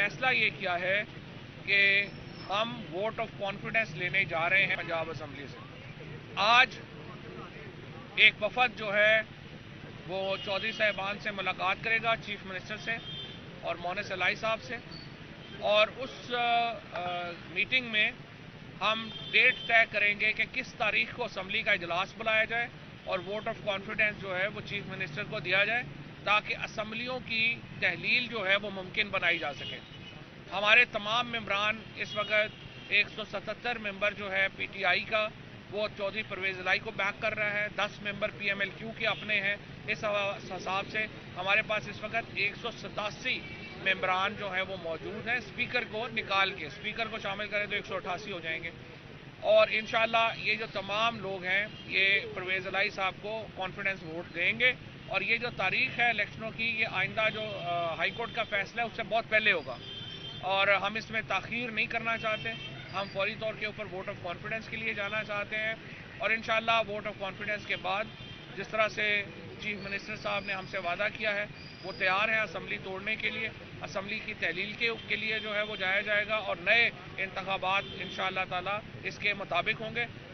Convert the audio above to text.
फैसला ये किया है कि हम वोट ऑफ कॉन्फिडेंस लेने जा रहे हैं पंजाब असम्बली से। आज एक वफद जो है वो चौधरी साहिबान से मुलाकात करेगा, चीफ मिनिस्टर से और मोनिस अलाई साहब से, और उस मीटिंग में हम डेट तय करेंगे कि किस तारीख को असम्बली का इजलास बुलाया जाए और वोट ऑफ कॉन्फिडेंस जो है वो चीफ मिनिस्टर को दिया जाए, ताकि असम्बलियों की तहलील जो है वो मुमकिन बनाई जा सके। हमारे तमाम मेंबरान इस वक्त 177 मेंबर जो है पीटीआई का वो चौधरी परवेज़ इलाही को बैक कर रहा है, 10 मेंबर पीएमएलक्यू के अपने हैं। इस हिसाब से हमारे पास इस वक्त 187 मेंबरान जो हैं वो मौजूद हैं। स्पीकर को निकाल के स्पीकर को शामिल करें तो 188 हो जाएंगे, और इंशाल्लाह ये जो तमाम लोग हैं ये परवेज़ इलाही साहब को कॉन्फिडेंस वोट देंगे। और ये जो तारीख है इलेक्शनों की, ये आइंदा जो हाई कोर्ट का फैसला है उससे बहुत पहले होगा, और हम इसमें ताख़ीर नहीं करना चाहते। हम फौरी तौर के ऊपर वोट ऑफ कॉन्फिडेंस के लिए जाना चाहते हैं, और इंशाल्लाह वोट ऑफ कॉन्फिडेंस के बाद जिस तरह से चीफ मिनिस्टर साहब ने हमसे वादा किया है वो तैयार है असम्बली तोड़ने के लिए। असम्बली की तहलील के लिए जो है वो जाया जाएगा, और नए इंतखाबात इंशाअल्लाह ताला इसके मुताबिक होंगे।